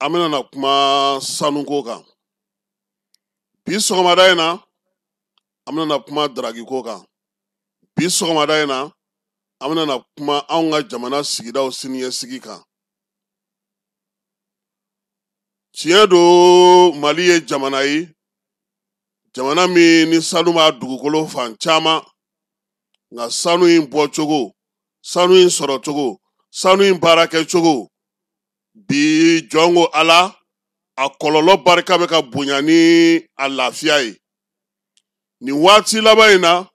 Amina na kuma sanu ko kan. Bi sɔgɔmada in na amina na kuma daragi ko kan. Bi sɔgɔmada in na amina na kuma anw ka jamana sigidaw siniɲɛsigi kan. Tiɲɛ don Mali ye jamana ye, jamana min ni sanu b'a dugukolo fan caman, nka sanu in bɔcogo, sanu in sɔrɔcogo, sanu in baarakɛcogo, bi jɔn ko Ala a kɔlɔlɔ barika bɛ ka bonya ni a lafiya ye. Nin waati laban in na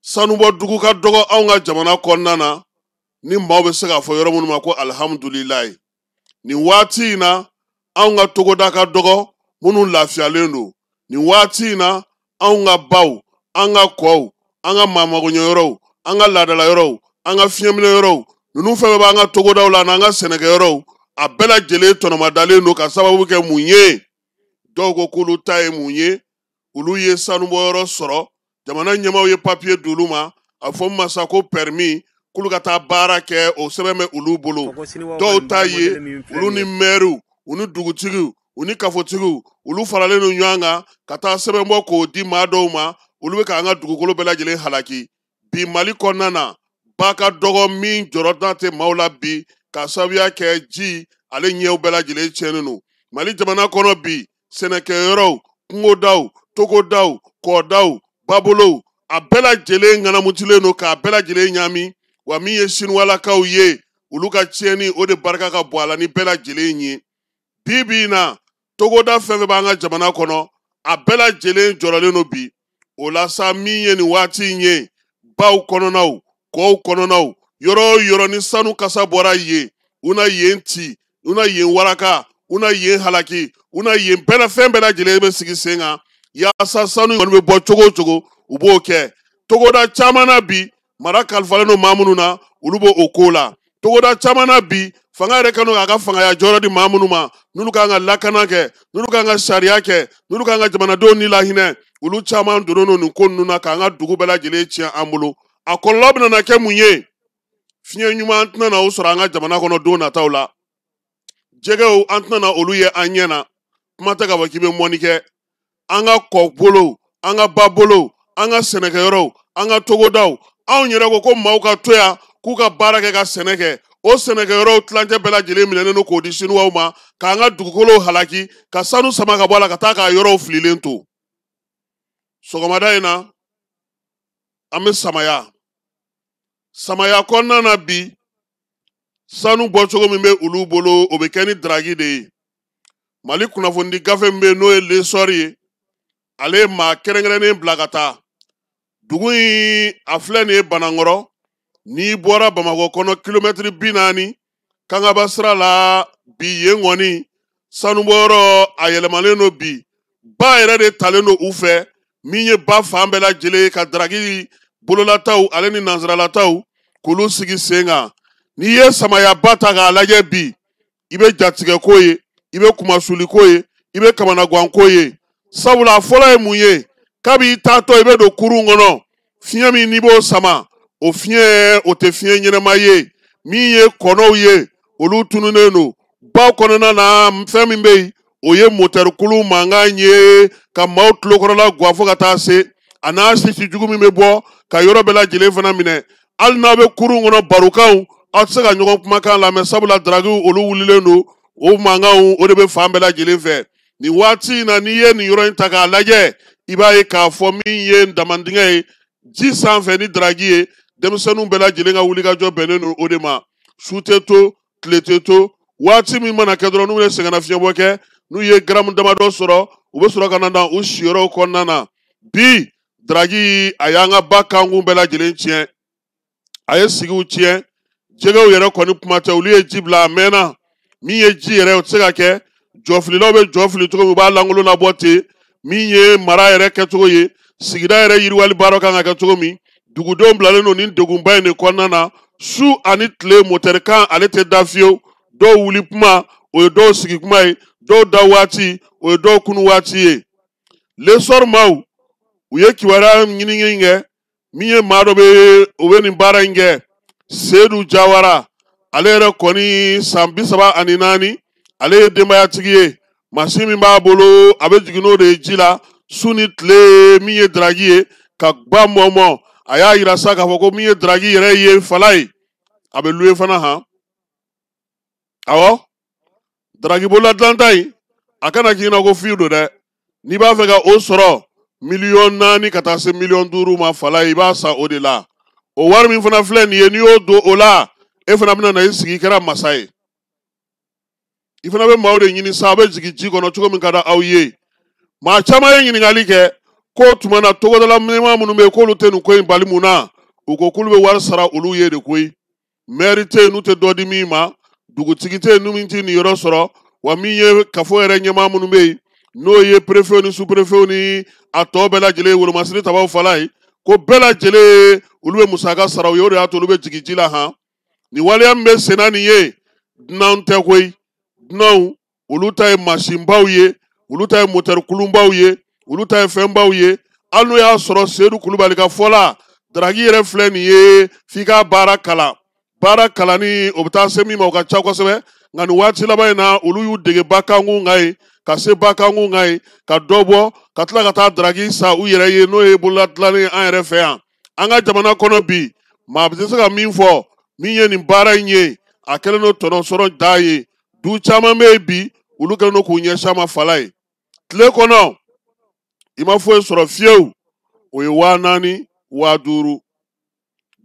sanubɔdugu ka dɔgɔ anw ka jamana kɔnɔna na, ni maaw bɛ se k'a fɔ yɔrɔ minnu ma ko alihamudulilayi. Nin waati in na anw ka togoda ka dɔgɔ minnu lafiyalen don. Nin waati in na anw ka baw, an ka kɔw, an ka maamagoɲɛyɔrɔw, an ka laadalayɔrɔw, an ka fiɲɛminɛyɔrɔw, ninnu fɛn bɛɛ b'an ka togodaw la n'an ka sɛnɛkɛyɔrɔw, a bɛɛ lajɛlen tɔnɔmadalen don ka sababu kɛ mun ye? Dɔw ko k'olu ta ye mun ye? Olu ye sanubɔyɔrɔ sɔrɔ, jamana ɲɛmaaw ye papiye d'olu ma, a fɔ min ma sa ko permis, k'olu ka taa baara kɛ, o sɛbɛn bɛ olu bolo. Dɔw ta ye olu ni mɛriw, u ni dugutigiw, u ni kafotigiw, olu faralen don ɲɔgɔn kan ka taa sɛbɛn bɔ k'o di maa dɔw ma, olu bɛ k'an ka dugukolo bɛɛ lajɛlen halaki. Bi Mali kɔnɔna na ba ka dɔgɔ min jɔrɔdan tɛ maaw la bi, ka sababuya kɛ ji ale ɲɛw bɛɛ lajɛlen tiɲɛnen don. Mali jamana kɔnɔ bi sɛnɛkɛyɔrɔw, kungodaw, togodaw, kɔdaw, babolow, a bɛɛ lajɛlen ŋanamutilen don k'a bɛɛ lajɛlen ɲami, wa min ye siniwalakaw ye olu ka tiɲɛni o de barika ka bɔ a la ni bɛɛ lajɛlen ye. Bi bi in na togoda fɛn fɛn b'an ka jamana kɔnɔ a bɛɛ lajɛlen jɔrɔlen don bi. O la sa min ye nin waati in ye, baw kɔnɔnaw, kɔw kɔnɔnaw, yɔrɔ o yɔrɔ ni sanu kasa bɔra yen, u na yen ci, u na yen waraka, u na yen halaki, u na yen fɛn bɛɛ lajɛlen bɛ sigi sen kan, yaasa sanu kɔni bɛ bɔ cogo o cogo u b'o kɛ. Togoda caman na bi mara kalifalen don maa minnu na, olu b'o ko la. Togoda caman na bi fanga yɛrɛ kan k'a ka fangaya jɔyɔrɔ di maa minnu ma, n'olu kan ka lakana kɛ, n'olu kan ka sariya kɛ, n'olu kan ka jamanadenw ni lahinɛ, olu caman donnen don nin ko ninnu na k'an ka dugu bɛɛ lajɛlen tiɲɛ an bolo. A kɔlɔlɔ bɛna kɛ mun ye? Fiɲɛ ɲuman an tɛna na o sɔrɔ an ka jamana kɔnɔ don nataw la. Jɛgɛw an tɛna na olu ye an ɲɛ na. Kuma tɛ k'a fɔ k'i bɛ mɔni kɛ. An ka kɔbolow, an ka babolow, an ka sɛnɛkɛyɔrɔw, an ka togodaw, anw yɛrɛ ko maaw ka to yan k'u ka baara kɛ ka sɛnɛ kɛ. O sɛnɛkɛyɔrɔw tilancɛ bɛɛ lajɛlen minɛnen don k'o di siniwaw ma, k'an ka dugukolow halaki, ka sanu sama ka bɔ a la ka taa k'a yɔrɔw fililen to. Sɔgɔmada in na an bɛ samaya. Samaya kɔnɔna na bi sanu bɔcogo min bɛ olu bolo o bɛ kɛ ni daragi de ye. Mali kunnafonidi gafe min bɛ yen n'o ye lesɔri ye, ale ye maa kɛrɛnkɛrɛnnen bila ka taa. Dugu in a filɛ nin ye Banankɔrɔ, n'i bɔra Bamakɔ kɔnɔ kilomɛtiri 40 Kangaba sira la, bi yen kɔni sanubɔyɔrɔ a yɛlɛmalen don bi. Ba yɛrɛ de talen don u fɛ, min ye ba fan bɛɛ lajɛlen ka daragi bololataw ale ni nanzaralataw k'olu sigi sen kan. N'i ye samayaba ta k'a lajɛ bi, i bɛ jatigɛko ye, i bɛ kumasuliko ye, i bɛ kamanaganko ye. Sabula a fɔlɔ ye mun ye? Kabi i taatɔ i bɛ don kurun kɔnɔ, fiɲɛ min n'i b'o sama, o fiɲɛ o tɛ fiɲɛ ɲɛnama ye. Min ye kɔnɔw ye, olu tununnen don. Baw kɔnɔna na fɛn min bɛ yen, o ye motɛrikulu mankan ye ka maaw tulokɔrɔla guwa fo ka taa se, a n'a sisi jugu min bɛ bɔ ka yɔrɔ bɛɛ lajɛlen fana minɛ. Hali n'aw bɛ kurun kɔnɔ barokanw, aw tɛ se ka ɲɔgɔn kumakan lamɛn sabula daragiw olu wulilen don, o mankanw o de bɛ fan bɛɛ lajɛlen fɛ. Nin waati in na n'i ye nin yɔrɔ in ta k'a lajɛ, i b'a ye k'a fɔ min ye damandingɛ ye, ji sanfɛ ni daragi ye, denmisɛnninw bɛɛ lajɛlen ka wulikajɔ bɛnnen don o de ma. Su tɛ to, tile tɛ to, waati min mana kɛ dɔrɔn n'u ye sɛgɛnnafiɲɛbɔ kɛ, n'u ye garamu damadɔ sɔrɔ, u bɛ sɔrɔ ka na dan u siyɔrɔw kɔnɔna na. Bi daragi a y'an ka ba kankun bɛɛ lajɛlen tiɲɛ, a ye sigiw tiɲɛ, jɛgɛw yɛrɛ kɔni kuma tɛ, olu ye ji bila a mɛnna. Min ye ji yɛrɛ o tɛ se ka kɛ, jɔfililaw bɛ jɔ fili cogo min u b'a lankolon labɔ ten, min ye mara yɛrɛ kɛcogo ye, sigida yɛrɛ yiriwali baaraw kan ka kɛ cogo min, dugudenw bilalen don nin degunba in de kɔnɔna na. Su ani tile motɛrikan ale tɛ da fiyewu, dɔw wuli kuma o ye dɔw sigi kuma ye, dɔw da waati o ye dɔw kunu waati ye. Lesɔri maaw u ye kibaruya ɲinini kɛ, min ye maa dɔ bɛ o bɛ nin baara in kɛ, Seyidu Jawara, ale yɛrɛ kɔni san 34 ale ye denbayatigi ye machine min b'a bolo a bɛ jigin n'o de ye ji la su ni tile min ye daragi ye ka ba mɔmɔ a y'a yira sa k'a fɔ ko min ye daragi yɛrɛ ye fala ye a bɛ luwe fana han awɔ daragi bolola dilanta in a kana k'i na ko fiye don dɛ n'i b'a fɛ ka o sɔrɔ 4,000,000 ka taa se 5,000,000 ma fala ye i b'a sa o de la o wari min fana filɛ nin ye n'i y'o don o la e fana bɛna na i sigi i kɛra masa ye i fana bɛ maaw de ɲini sa a bɛ jigin ji kɔnɔ cogo min ka da aw ye maa caman ye ɲininkali kɛ ko tuma na togodala minɛma minnu bɛ yen k'olu tɛ nin ko in bali mun na u ko k'olu bɛ wari sara olu ye de koyi mɛri tɛ yen n'u tɛ dɔ di min ma dugutigi tɛ yen n'u min tɛ nin yɔrɔ sɔrɔ wa min ye kafo yɛrɛ ɲɛmaa minnu bɛ yen n'o ye perefew ni superefew ni a tɔ bɛɛ lajɛlen ye wolomasiri tabaw fala ye ko bɛɛ lajɛlen olu bɛ musaka sara u ye o de y'a to olu bɛ jigin ji la han nin waleya min bɛ senna nin ye dunanw tɛ koyi dunanw olu ta ye masinbaw ye olu ta ye motɛri kulunbaw ye olu ta ye fɛnbaw ye hali n'o y'a sɔrɔ seyidu kulubali ka fɔ la daragi yɛrɛ filɛ nin ye f'i ka baara kalan baara kalanni o bɛ taa se min ma o ka ca kosɛbɛ nka nin waati laban in na olu y'u dege bakangun kan ye ka se bakangun kan ye ka dɔ bɔ ka tila ka taa daragi sa u yɛrɛ ye n'o ye bololadilanni ye an yɛrɛ fɛ yan an ka jamana kɔnɔ bi maa bɛ se ka min fɔ min ye nin baara in ye a kɛlen don tɔnɔ sɔrɔ da ye du caman bɛ yen bi olu kɛlen don k'u ɲɛsin a ma fala ye tile kɔnɔ i ma foyi sɔrɔ fiyewu o ye 4,000 5,000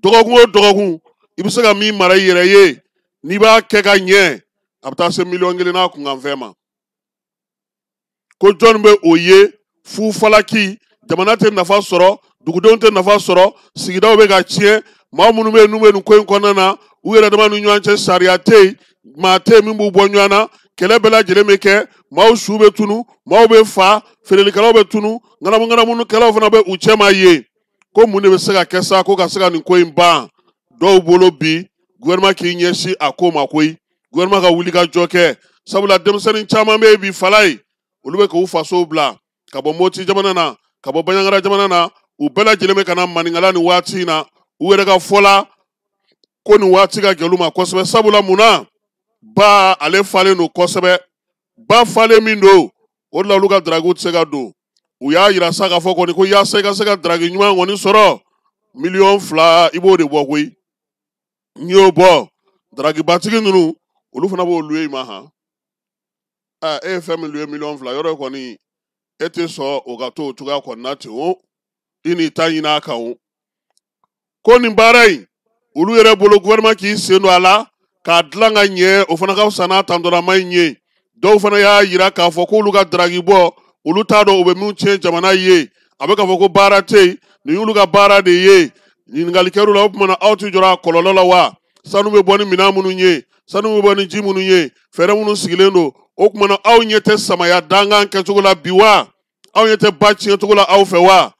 dɔgɔkun o dɔgɔkun i bɛ se ka min mara i yɛrɛ ye n'i b'a kɛ ka ɲɛ a bɛ taa se 1,000,000 n'a kunkanfɛn ma ko jɔn bɛ o ye fu falaki jamana tɛ nafa sɔrɔ dugudenw tɛ nafa sɔrɔ sigidaw bɛ ka tiɲɛ maa minnu bɛ yen n'u bɛ nin ko in kɔnɔna na u yɛrɛ dama ni ɲɔgɔn cɛ sariya tɛ yen maa tɛ yen min b'u bɔ ɲɔgɔn na kɛlɛ bɛɛ lajɛlen bɛ kɛ maaw su bɛ tunu maaw bɛ fa feerelikɛlaw bɛ tunu ŋanamu-ŋanamunukɛlaw fana bɛ u cɛma ye ko mun de bɛ se ka kɛ sa ko ka se ka nin ko in ban dɔw bolo bi gouvernement k'i ɲɛsin a ko ma koyi gouvernement ka wuli ka jɔ kɛ sabula denmisɛnnin caman bɛ yen bi fala ye olu bɛ k'u fasow bila ka bɔ moti jamana na ka bɔ baɲangara jamana na u bɛɛ lajɛlen bɛ ka na maninkala nin waati in na u yɛrɛ ka fɔ la ko nin waati ka gɛlɛn u ma kosɛbɛ sabula mun na ba ale falen don kosɛbɛ ba falen min don o de la olu ka daragiw tɛ se ka don u y'a yira sa k'a fɔ kɔni ko yaasa i ka se ka daragi ɲuman kɔni sɔrɔ 2,000,000 i b'o de bɔ koyi n'i y'o bɔ daragibatigi ninnu olu fana b'o luwe i ma han e ye fɛn min luwe 2,000,000 yɔrɔ kɔni e tɛ sɔn o ka to o cogoya kɔni na ten o i n'i ta ɲini a kan o ko nin baara in olu yɛrɛ bolo gouvernement k'i sen don a la k'a dilan ka ɲɛ o fana ka fisa n'a tantɔlama in ye dɔw fana y'a yira k'a fɔ k'olu ka daragi bɔ olu t'a dɔn u bɛ min tiɲɛ jamana ye a bɛ k'a fɔ ko baara tɛ yen nin y'olu ka baara de ye ɲininkalikɛlaw la o tuma na aw tɛ jɔra a kɔlɔlɔ la wa sanu bɛ bɔ ni minɛn minnu ye sanu bɛ bɔ ni ji minnu ye fɛɛrɛ minnu sigilen don o tuma na aw ɲɛ tɛ samaya dankan kɛcogo la bi wa aw ɲɛ tɛ ba tiɲɛcogo la aw fɛ wa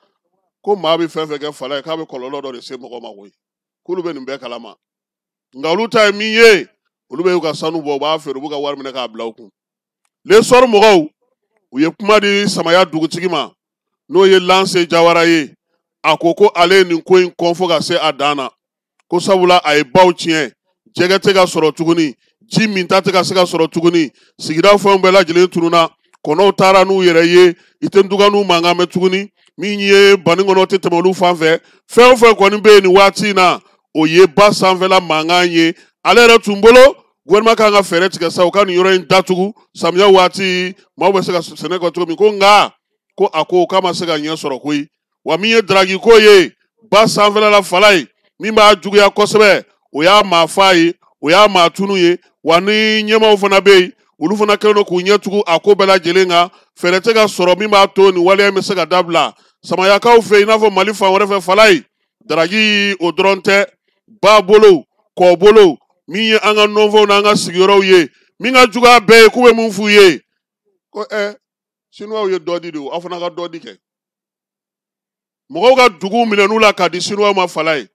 ko maa bɛ fɛn fɛn kɛ fala ye k'a bɛ kɔlɔlɔ dɔ de se mɔgɔ ma koyi k'olu bɛ nin bɛɛ kalama nka olu ta ye min ye olu bɛ y'u ka sanu bɔ u b'a feere u b'u ka wari minɛ k'a bila u kun lesɔri mɔgɔw u ye kuma di samaya dugutigi ma n'o ye Lanse Jawara ye a ko ko ale ye nin ko in kɔn fo ka se a dan na ko sabula a ye baw tiɲɛ jɛgɛ tɛ ka sɔrɔ tuguni ji min ta tɛ ka se ka sɔrɔ tuguni sigida fɛnw bɛɛ lajɛlen tununa kɔnɔw taara n'u yɛrɛ ye i tɛ ntuga n'u mankan mɛn tuguni min ye bani kɔnɔ tɛ tɛmɛ olu fan fɛ fɛn o fɛn kɔni bɛ yen nin waati in na o ye ba sanfɛla mankan ye ale yɛrɛ tun bolo gouvernement kan ka fɛɛrɛ tigɛ sa u ka nin yɔrɔ in datugu samiya waati maaw bɛ se ka sɛnɛ kɛ cogo min ko nka ko a ko k'a ma se ka ɲɛ sɔrɔ koyi wa min ye daragi ko ye ba sanfɛla la fala ye min b'a juguya kosɛbɛ o y'a maa fa ye o y'a maa tunu ye wa ni ɲɛmaaw fana bɛ yen olu fana kɛlen don k'u ɲɛ tugu a ko bɛɛ lajɛlen kan fɛɛrɛ tɛ ka sɔrɔ min b'a to nin waleya in bɛ se ka dabila samayakaw fɛ i n'a fɔ mali fan wɛrɛ fɛ fala ye daragi o dɔrɔn tɛ ba bolo kɔ bolo min ye an ka nɔnfɛnw n'an ka sigiyɔrɔw ye min ka jugu a bɛɛ ye k'u bɛ mun f'u ye ko sinuwaw ye dɔ di de aw fana ka dɔ di kɛ mɔgɔw ka duguw minɛn'u la ka di sinuwaw ma fala ye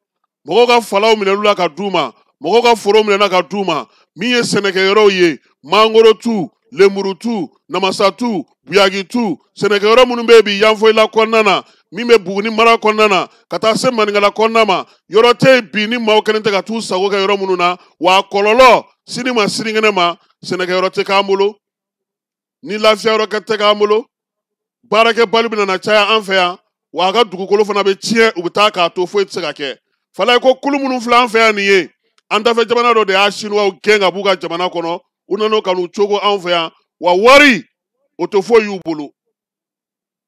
mɔgɔw ka falaw minɛn'u la ka d'u ma mɔgɔw ka foro minɛna ka d'u ma min ye sɛnɛkɛyɔrɔw ye mangoro tu lemuru tu namasa tu buyagi tu sɛnɛkɛyɔrɔ minnu bɛ yen bi yanfoyila kɔnɔna na min bɛ Buguni mara kɔnɔna na ka taa se maninkala kɔnɔna ma yɔrɔ tɛ yen bi ni maaw kɛlen tɛ ka t'u sago kɛ yɔrɔ minnu na wa a kɔlɔlɔ sini ma sinikɛnɛ ma sɛnɛkɛyɔrɔ tɛ k'an bolo ni lafiyayɔrɔ tɛ k'an bolo baarakɛbali bɛ na caya an fɛ yan wa a ka dugukolo fana bɛ tiɲɛ u bɛ taa k'a to foyi tɛ se ka kɛ fala ye ko kulu minnu filɛ an fɛ yan nin ye an dafɛ jamana dɔ de y'a sinuwaw gɛn ka b'u ka jamana kɔnɔ u nana ka n'u cogo anw fɛ yan wa wari o tɛ foyi y'u bolo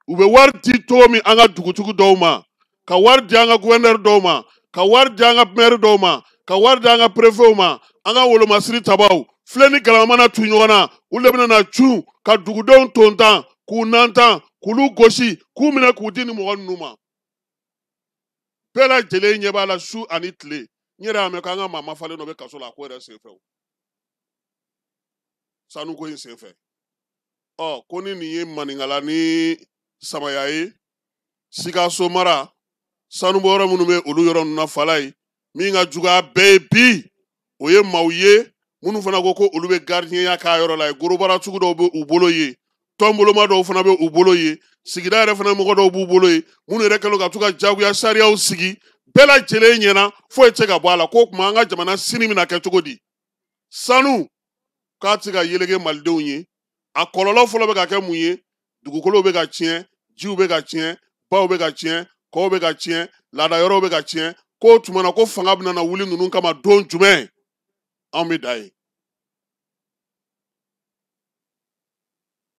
u bɛ wari di cogo min an ka dugutigi dɔw ma ka wari di an ka guvɛrnɛri dɔw ma ka wari di an ka mɛri dɔw ma ka wari di an ka perefew ma an ka wolomasiri tabaw filɛ ni galama mana tu ɲɔgɔn na olu de bɛna na cun ka dugudenw tontan k'u nantan k'olu gosi k'u minɛ k'u di ni mɔgɔ ninnu ma bɛɛ lajɛlen ɲɛ b'a la su ani tile n yɛrɛ y'a mɛn k'an ka maa mafalen dɔ bɛ kaso la a ko yɛrɛ senfɛ sanuko in senfɛ ko ni nin ye maninkala ni samaya ye sikaso mara sanubɔyɔrɔ minnu bɛ olu yɔrɔ ninnu na fala ye min ka jugu a bɛɛ ye bi o ye maaw ye minnu fana ko olu bɛ gardiyenya k'a yɔrɔ la ye gorobara sugu dɔw bɛ u bolo ye tɔnboloma dɔw fana bɛ u bolo ye sigida yɛrɛ fana mɔgɔ dɔw b'u bolo ye minnu yɛrɛ kɛlen ka to ka jagoya sariyaw sigi bɛɛ lajɛlen ɲɛna foyi tɛ se ka bɔ a la ko o tuma an ka jamana sini bɛna kɛ cogo di sanu k'a tɛ se ka yeleke malidenw ye a kɔlɔlɔ fɔlɔ bɛ ka kɛ mun ye dugukolo bɛ ka tiɲɛ jiw bɛ ka tiɲɛ baw bɛ ka tiɲɛ kɔw bɛ ka tiɲɛ laada yɔrɔw bɛ ka tiɲɛ ko o tuma na ko fanga bɛna na wuli ninnu kama don jumɛn anw bɛ da ye